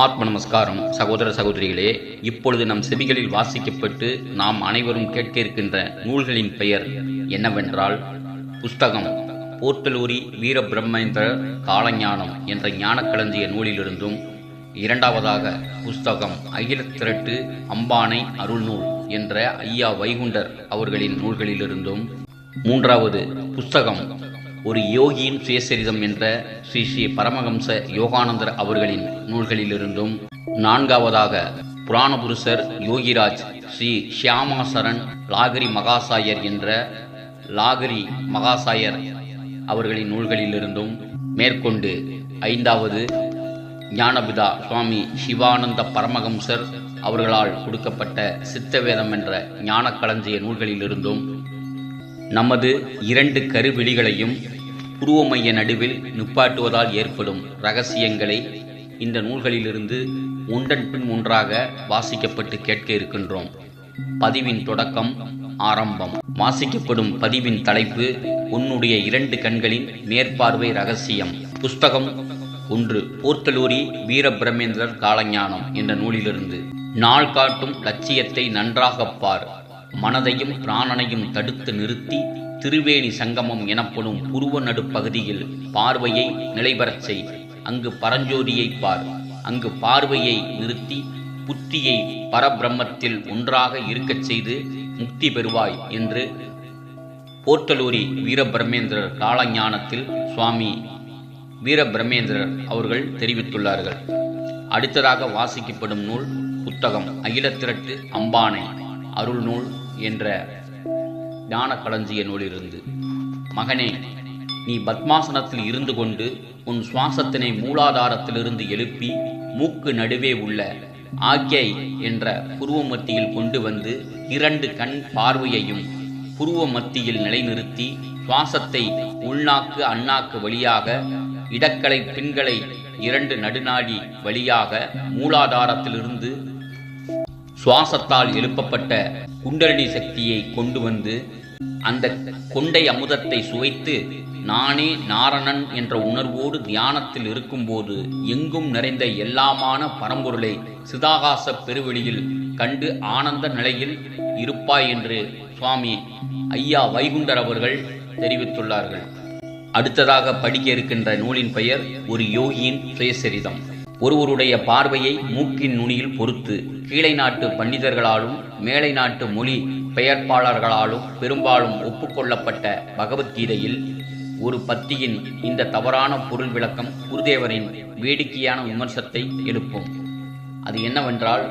ஆத்ம நமஸ்காரம். சகோதர சகோதரிகளே, இப்பொழுது நம் செவிகளில் வாசிக்கப்பட்டு நாம் அனைவரும் கேட்க இருக்கின்ற நூல்களின் பெயர் என்னவென்றால், புஸ்தகம் போர்த்தலூரி வீரபிரம்மேந்திரர் காலஞானம் என்ற ஞானக்களஞ்சிய நூலிலிருந்தும், இரண்டாவதாக புஸ்தகம் அகிலத்திரட்டு அம்பானை அருள்நூல் என்ற ஐயா வைகுண்டர் அவர்களின் நூல்களிலிருந்தும், மூன்றாவது புஸ்தகம் ஒரு யோகியின் சுயசரிதம் என்ற ஸ்ரீ ஸ்ரீ பரமஹம்ச யோகானந்தர் அவர்களின் நூல்களிலிருந்தும், நான்காவதாக புராணபுருஷர் யோகிராஜ் ஸ்ரீ ஷியாமா சரண் லாகிரி மகாசாயர் என்ற லாகிரி மகாசாயர் அவர்களின் நூல்களிலிருந்தும், மேற்கொண்டு ஐந்தாவது ஞானபிதா சுவாமி சிவானந்த பரமஹம்சர் அவர்களால் கொடுக்கப்பட்ட சித்தவேதம் என்ற ஞானக்களஞ்சிய நூல்களிலிருந்தும், நமது இரண்டு கருவிழிகளையும் புருவமைய நடுவில் நிப்பாட்டுவதால் ஏற்படும் இரகசியங்களை இந்த நூல்களிலிருந்து ஒன்றன் பின் ஒன்றாக வாசிக்கப்பட்டு கேட்க இருக்கின்றோம். பதிவின் தொடக்கம் ஆரம்பம். வாசிக்கப்படும் பதிவின் தலைப்பு உன்னுடைய இரண்டு கண்களின் மேற்பார்வை இரகசியம். புஸ்தகம் 1, போர்த்தலூரி வீரபிரம்மேந்திரர் காலஞானம் என்ற நூலிலிருந்து. நாள் காட்டும் லட்சியத்தை நன்றாகப் பார். மனதையும் பிராணனையும் தடுத்து நிறுத்தி திருவேணி சங்கமம் எனப்படும் புருவ நடுப்பகுதியில் பார்வையை நிலைபெறச் செய். அங்கு பரஞ்சோதியை பார். அங்கு பார்வையை நிறுத்தி புத்தியை பரபிரம்மத்தில் ஒன்றாக இருக்கச் செய்து முக்தி பெறுவாய் என்று போர்த்தலூரி வீரபிரம்மேந்திரர் காலஞானத்தில் சுவாமி வீரபிரம்மேந்திரர் அவர்கள் தெரிவித்துள்ளார்கள். அடுத்ததாக வாசிக்கப்படும் நூல் புத்தகம் அகிலத்திரட்டு அம்பானை அருள்நூல் என்ற ஞானக்களஞ்சிய நூலிலிருந்து. மகனே, நீ பத்மாசனத்தில் இருந்து கொண்டு உன் சுவாசத்தினை மூலாதாரத்திலிருந்து எழுப்பி மூக்கு நடுவே உள்ள ஆக்யை என்ற புருவ மத்தியில் கொண்டு வந்து இரண்டு கண் பார்வையையும் புருவ மத்தியில் நிலைநிறுத்தி சுவாசத்தை உள்நாக்கு அண்ணாக்கு வழியாக இடக்கலை பின்களை இரண்டு நடுநாடி வழியாக மூலாதாரத்திலிருந்து சுவாசத்தால் எழுப்பப்பட்ட குண்டலினி சக்தியை கொண்டு வந்து அந்த கொண்டை அமுதத்தை சுவைத்து நானே நாரணன் என்ற உணர்வோடு தியானத்தில் இருக்கும்போது எங்கும் நிறைந்த எல்லாமான பரம்பொருளை சிதாகாச பெருவெளியில் கண்டு ஆனந்த நிலையில் இருப்பாய் என்று சுவாமி ஐயா வைகுண்டர் அவர்கள் தெரிவித்துள்ளார்கள். அடுத்ததாக படிக்க இருக்கின்ற நூலின் பெயர் ஒரு யோகியின் சுயசரிதம். ஒருவருடைய பார்வையை மூக்கின் நுனியில் பொறுத்து கீழை நாட்டு பண்டிதர்களாலும் மேலை நாட்டு மொழி பெயர்ப்பாளர்களாலும் பெரும்பாலும் ஒப்புக்கொள்ளப்பட்ட பகவத்கீதையில் ஒரு பத்தியின் இந்த தவறான பொருள் விளக்கம் குருதேவரின் வேடிக்கையான விமர்சனத்தை எழுப்பும். அது என்னவென்றால்,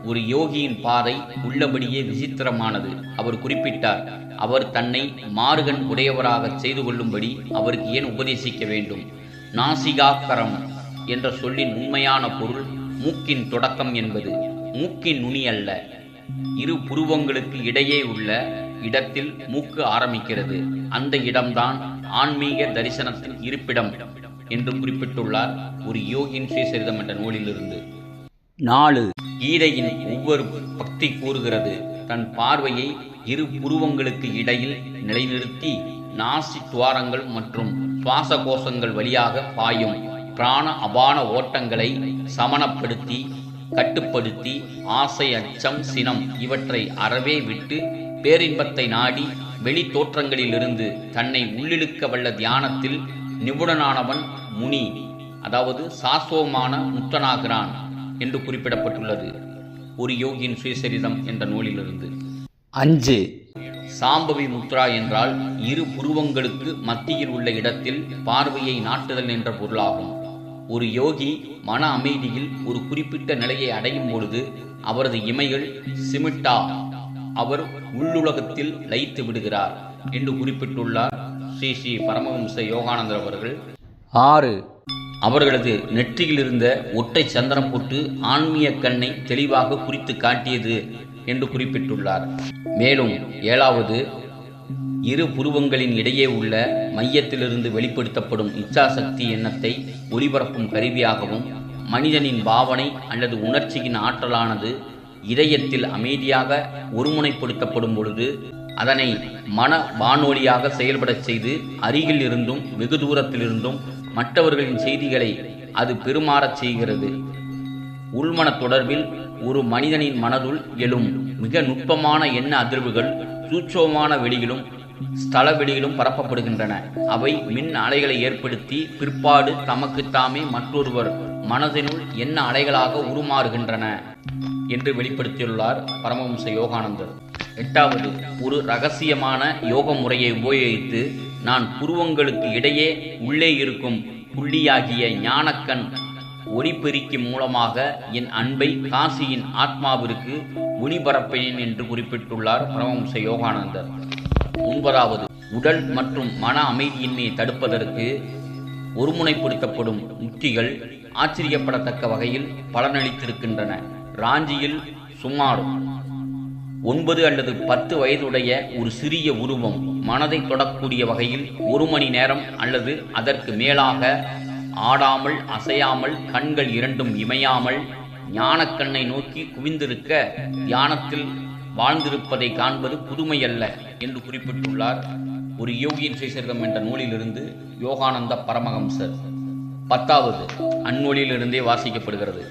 ஒரு யோகியின் பாதை உள்ளபடியே விசித்திரமானது. அவர் குறிப்பிட்டார், அவர் தன்னை மாறுகண் உடையவராக செய்து கொள்ளும்படி அவருக்கு ஏன் உபதேசிக்க வேண்டும்? நாசிகாக்கரம் என்ற சொல்லின் உண்மையான பொருள் மூக்கின் தொடக்கம் என்பது. மூக்கின் நுனி அல்ல, இரு புருவங்களுக்கு இடையே உள்ள இடத்தில் மூக்கு ஆரம்பிக்கிறது. அந்த இடம்தான் ஆன்மீக தரிசனத்தின் இருப்பிடம் என்று குறிப்பிட்டுள்ளார் ஒரு யோகியின் சுயசரிதம் என்ற நூலிலிருந்து. 4. கீதையின் ஒவ்வொரு பக்தி கூறுகிறது, தன் பார்வையை இரு புருவங்களுக்கு இடையில் நிலைநிறுத்தி நாசி துவாரங்கள் மற்றும் சுவாச கோஷங்கள் வழியாக பாயும் பிராண அபான ஓட்டங்களை சமனப்படுத்தி கட்டுப்படுத்தி ஆசை அச்சம் சினம் இவற்றை அறவே விட்டு பேரின்பத்தை நாடி வெளி தோற்றங்களிலிருந்து தன்னை உள்ளிழுக்க வல்ல தியானத்தில் நிபுணனானவன் முனி, அதாவது சாஸ்வமான முக்தனாகிறான் என்று குறிப்பிடப்பட்டுள்ளது ஒரு யோகியின் சுயசரிதம் என்ற நூலிலிருந்து. 5. சாம்பவி முத்ரா என்றால் இரு புருவங்களுக்கு மத்தியில் உள்ள இடத்தில் பார்வையை நாட்டுதல் என்ற பொருளாகும். ஒரு யோகி மன அமைதியில் ஒரு குறிப்பிட்ட நிலையை அடையும் பொழுது அவரது இமைகள் சிமிட்டா, அவர் உள்ளுலகத்தில் லயித்து விடுகிறார் என்று குறிப்பிட்டுள்ளார் ஸ்ரீ ஸ்ரீ பரமஹம்ச யோகானந்தர் அவர்கள். 6. அவர்களது நெற்றியில் இருந்த ஒற்றை சந்திரன் போட்டு ஆன்மீக கண்ணை தெளிவாக குறித்து காட்டியது என்று குறிப்பிட்டுள்ளார். மேலும் 7வது, இரு புருவங்களின் இடையே உள்ள மையத்திலிருந்து வெளிப்படுத்தப்படும் இச்சாசக்தி எண்ணத்தை ஒளிபரப்பும் கருவியாகவும், மனிதனின் பாவனை அல்லது உணர்ச்சியின் ஆற்றலானது இதயத்தில் அமைதியாக ஒருமுனைப்படுத்தப்படும் பொழுது அதனை மன வானொலியாக செயல்படச் செய்து அருகில் இருந்தும் வெகு தூரத்திலிருந்தும் மற்றவர்களின் செய்திகளை அது பெருமாறச் செய்கிறது. உள்மன தொடர்பில் ஒரு மனிதனின் மனதுள் எழும் மிக நுட்பமான எண்ண அதிர்வுகள் சூட்சமமான வெளியிலும் ஸ்தல வெளியிலும் பரப்பப்படுகின்றன. அவை மின் அலைகளை ஏற்படுத்தி பிற்பாடு தமக்குத்தாமே மற்றொருவர் மனதினுள் எண்ண அலைகளாக உருமாறுகின்றன என்று வெளிப்படுத்தியுள்ளார் பரமஹம்ச யோகானந்தர். 8வது, ஒரு இரகசியமான யோக முறையை உபயோகித்து நான் புருவங்களுக்கு இடையே உள்ளே இருக்கும் புள்ளியாகிய ஞானக்கண் ஒளிபெருக்கி மூலமாக என் அன்பை காசியின் ஆத்மாவிற்கு ஒளிபரப்பேன் என்று குறிப்பிட்டுள்ளார் பரமஹம்ச யோகானந்தர். 9வது, உடல் மற்றும் மன அமைதியின்மையை தடுப்பதற்கு ஒருமுனைப்படுத்தப்படும் உத்திகள் ஆச்சரியப்படத்தக்க வகையில் பலனளித்திருக்கின்றன. ராஞ்சியில் சுமார் 9 அல்லது 10 வயதுடைய ஒரு சிறிய உருவம் மனதை தொடக்கூடிய வகையில் 1 மணி நேரம் அல்லது அதற்கு மேலாக ஆடாமல் அசையாமல் கண்கள் இரண்டும் இமையாமல் ஞானக்கண்ணை நோக்கி குவிந்திருக்க தியானத்தில் வாழ்ந்திருப்பதை காண்பது புதுமையல்ல என்று குறிப்பிட்டுள்ளார் ஒரு யோகியின் சுயசரிதம் என்ற நூலிலிருந்து யோகானந்த பரமஹம்சர். 10வது, அந்நூலிலிருந்தே வாசிக்கப்படுகிறது.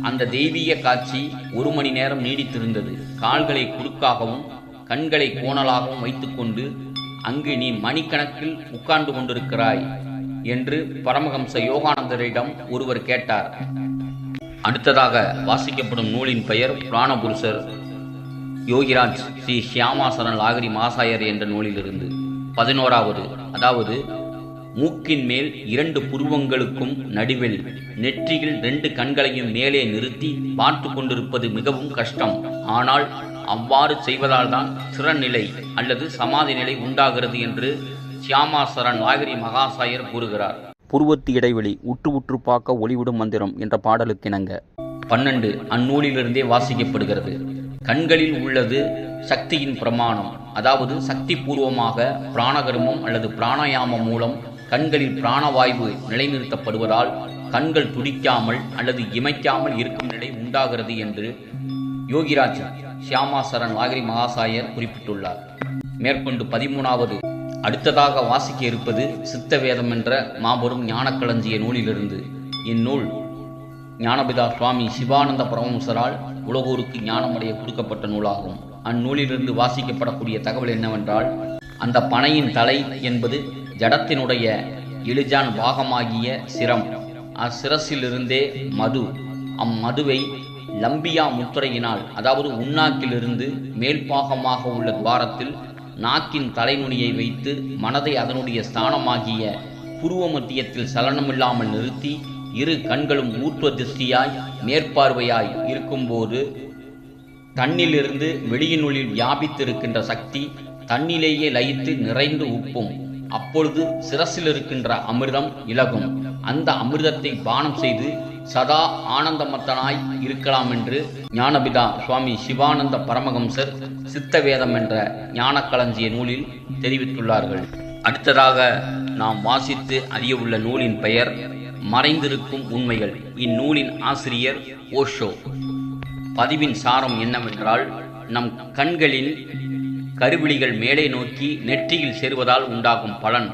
அந்த தெய்வீக காட்சி 1 மணி நேரம் நீடித்திருந்தது. கால்களை குறுக்காகவும் கண்களை கோணலாகவும் வைத்துக்கொண்டு அங்கு நீ மணிக்கணக்கில் உட்கார்ந்து கொண்டிருக்கிறாய் என்று பரமஹம்ச யோகானந்தரிடம் ஒருவர் கேட்டார். அடுத்ததாக வாசிக்கப்படும் நூலின் பெயர் பிராணபுருஷர் யோகிராஜ் ஸ்ரீ ஷியாமாசரன் லாகிரி மகாசாயர் என்ற நூலிலிருந்து. 11வது, அதாவது மூக்கின் மேல் 2 புருவங்களுக்கும் நடுவில் நெற்றியில் 2 கண்களையும் மேலே நிறுத்தி பார்த்து கொண்டிருப்பது மிகவும் கஷ்டம். ஆனால் அவ்வாறு செய்வதால் தான் திறநிலை அல்லது சமாதி நிலை உண்டாகிறது என்று ஷியாமாசரன் லாகிரி மகாசாயர் கூறுகிறார். புருவத்து இடைவெளி உற்று உற்று பார்க்க ஒளிவிடும் மந்திரம் என்ற பாடலுக்கிணங்க. 12 அந்நூலிலிருந்தே வாசிக்கப்படுகிறது. கண்களில் உள்ளது சக்தியின் பிரமாணம், அதாவது சக்தி பூர்வமாக பிராணகர்மம் அல்லது பிராணாயாமம் மூலம் கண்களில் பிராணவாயு நிலைநிறுத்தப்படுவதால் கண்கள் துடிக்காமல் அல்லது இமைக்காமல் இருக்கும் நிலை உண்டாகிறது என்று யோகிராஜ் ஷியாமாசரன் லாகிரி மகாசாயர் குறிப்பிட்டுள்ளார். மேற்கொண்டு 13வது, அடுத்ததாக வாசிக்க இருப்பது சித்த வேதம் என்ற மாபெரும் ஞானக்களஞ்சிய நூலிலிருந்து. இந்நூல் ஞானபிதா சுவாமி சிவானந்த பரமஹம்சரால் உலகோருக்கு ஞானமடைய கொடுக்கப்பட்ட நூலாகும். அந்நூலிலிருந்து வாசிக்கப்படக்கூடிய தகவல் என்னவென்றால், அந்த பனையின் தலை என்பது ஜடத்தினுடைய இழுஜான் பாகமாகிய சிரம். அச்சிரசிலிருந்தே மது, அம்மதுவை லம்பியா முத்திரையினால், அதாவது உண்ணாக்கிலிருந்து மேல்பாகமாக உள்ள துவாரத்தில் நாக்கின் தலைநுனியை வைத்து மனதை அதனுடைய ஸ்தானமாகிய புருவ மத்தியத்தில் சலனமில்லாமல் நிறுத்தி 2 கண்களும் ஊர்த்வ திருஷ்டியாய் மேற்பார்வையாய் இருக்கும்போது தன்னிலிருந்து வெளியினுள்ளில் வியாபித்திருக்கின்ற சக்தி தன்னிலேயே லயித்து நிறைந்து உப்பும். அப்பொழுது சிரசில் இருக்கின்ற அமிர்தம் இலகும். அந்த அமிர்தத்தை பானம் செய்து சதா ஆனந்தமத்தனாய் இருக்கலாம் என்று ஞானபிதா சுவாமி சிவானந்த பரமஹம்சர் சித்தவேதம் என்ற ஞானக்களஞ்சிய நூலில் தெரிவித்துள்ளார்கள். அடுத்ததாக நாம் வாசித்து அறிய உள்ள நூலின் பெயர் மறைந்திருக்கும் உண்மைகள். இந்நூலின் ஆசிரியர் ஓஷோ. பதிவின் சாரம் என்னவென்றால், நம் கண்களின் கருவிழிகள் மேலே நோக்கி நெற்றியில் சேருவதால் உண்டாகும் பலன்,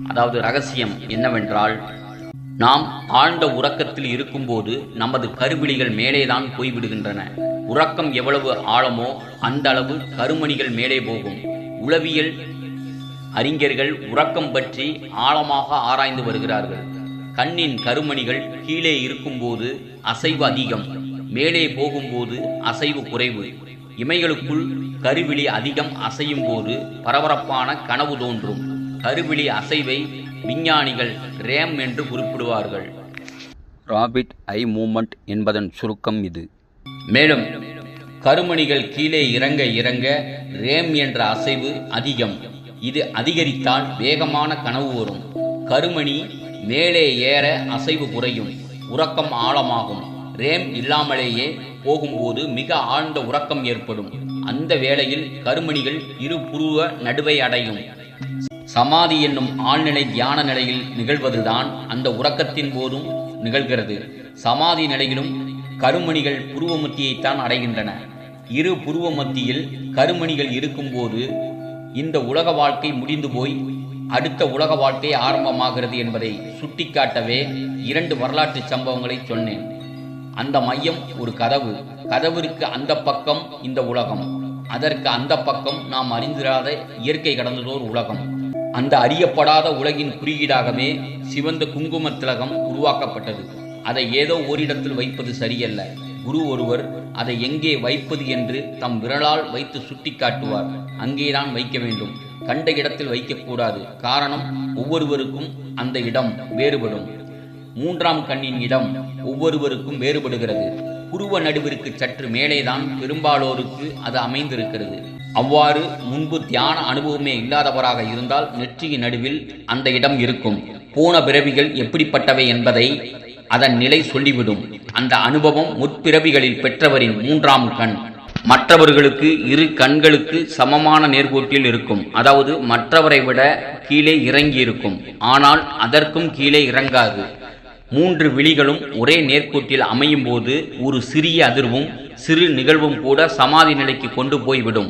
அதாவது ரகசியம் என்னவென்றால், நாம் ஆழ்ந்த உறக்கத்தில் இருக்கும்போது நமது கருவிழிகள் மேலேதான் போய்விடுகின்றன. உறக்கம் எவ்வளவு ஆழமோ அந்த அளவு கருமணிகள் மேலே போகும். உளவியல் அறிஞர்கள் உறக்கம் பற்றி ஆழமாக ஆராய்ந்து வருகிறார்கள். கண்ணின் கருமணிகள் கீழே இருக்கும்போது அசைவு அதிகம், மேலே போகும்போது அசைவு குறைவு. இமைகளுக்குள் கருவிழி அதிகம் அசையும் போது பரபரப்பான கனவு தோன்றும். கருவிழி அசைவை விஞ்ஞானிகள் ரேம் என்று குறிப்பிடுவார்கள். ராபிட் ஐ மூமெண்ட் என்பதன் சுருக்கம் இது. மேலும் கருமணிகள் கீழே இறங்க இறங்க ரேம் என்ற அசைவு அதிகம். இது அதிகரித்தால் வேகமான கனவு வரும். கருமணி மேலே ஏற அசைவு குறையும், உறக்கம் ஆழமாகும். ரேம் இல்லாமலேயே போகும்போது மிக ஆழ்ந்த உறக்கம் ஏற்படும். அந்த வேளையில் கருமணிகள் 2 புருவ நடுவை அடையும். சமாதி என்னும் ஆழ்நிலை தியான நிலையில் நிகழ்வதுதான் அந்த உறக்கத்தின் போதும் நிகழ்கிறது. சமாதி நிலையிலும் கருமணிகள் புருவ மத்தியைத்தான் அடைகின்றன. 2 புருவ மத்தியில் கருமணிகள் இருக்கும்போது இந்த உலக வாழ்க்கை முடிந்து போய் அடுத்த உலக வாழ்க்கை ஆரம்பமாகிறது என்பதை சுட்டிக்காட்டவே 2 வரலாற்று சம்பவங்களை சொன்னேன். அந்த மையம் ஒரு கதவு. கதவிற்கு அந்த பக்கம் இந்த உலகம், அதற்கு அந்த பக்கம் நாம் அறிந்திராத இயற்கை கடந்ததோர் உலகம். அந்த அறியப்படாத உலகின் குறியீடாகவே சிவந்த குங்கும திலகம் உருவாக்கப்பட்டது. அதை ஏதோ ஓரிடத்தில் வைப்பது சரியல்ல. குரு ஒருவர் அதை எங்கே வைப்பது என்று தம் விரலால் வைத்து சுட்டி காட்டுவார். அங்கேதான் வைக்க வேண்டும், கண்ட இடத்தில் வைக்கக்கூடாது. காரணம், ஒவ்வொருவருக்கும் அந்த இடம் வேறுபடும். மூன்றாம் கண்ணின் இடம் ஒவ்வொருவருக்கும் வேறுபடுகிறது. புருவ நடுவிற்கு சற்று மேலேதான் பெரும்பாலோருக்கு அது அமைந்திருக்கிறது. அவ்வாறு முன்பு தியான அனுபவமே இல்லாதவராக இருந்தால் நெற்றியின் நடுவில் அந்த இடம் இருக்கும். போன பிறவிகள் எப்படிப்பட்டவை என்பதை அதன் நிலை சொல்லிவிடும். அந்த அனுபவம் முற்பிறவிகளில் பெற்றவரின் மூன்றாம் கண். மற்றவர்களுக்கு இரு கண்களுக்கு சமமான நேர்கோட்டில் இருக்கும். அதாவது மற்றவரை விட கீழே இறங்கி இருக்கும். ஆனால் அதற்கும் கீழே இறங்காது. மூன்று விழிகளும் ஒரே நேர்கோட்டில் அமையும் போது ஒரு சிறிய அதிர்வும் சிறு நிகழ்வும் கூட சமாதி நிலைக்கு கொண்டு போய்விடும்.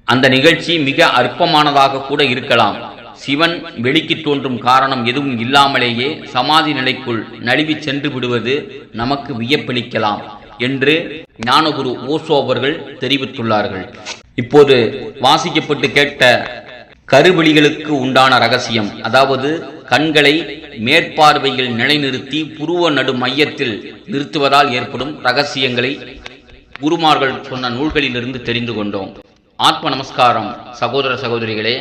அந்த நிகழ்ச்சி மிக அற்பமானதாக கூட இருக்கலாம். சிவன் வெளிக்கு தோன்றும் காரணம் எதுவும் இல்லாமலேயே சமாதி நிலைக்குள் நழுவி சென்று விடுவது நமக்கு வியப்பளிக்கலாம் என்று ஞானகுரு ஓஷோ அவர்கள் தெரிவித்துள்ளார்கள். இப்போது வாசிக்கப்பட்டு கேட்ட கருவிழிகளுக்கு உண்டான ரகசியம், அதாவது கண்களை மேற்பார்வையில் நிலைநிறுத்தி புருவ நடு மையத்தில் நிறுத்துவதால் ஏற்படும் ரகசியங்களை குருமார்கள் சொன்ன நூல்களிலிருந்து தெரிந்து கொண்டோம். ஆத்ம நமஸ்காரம் சகோதர சகோதரிகளே.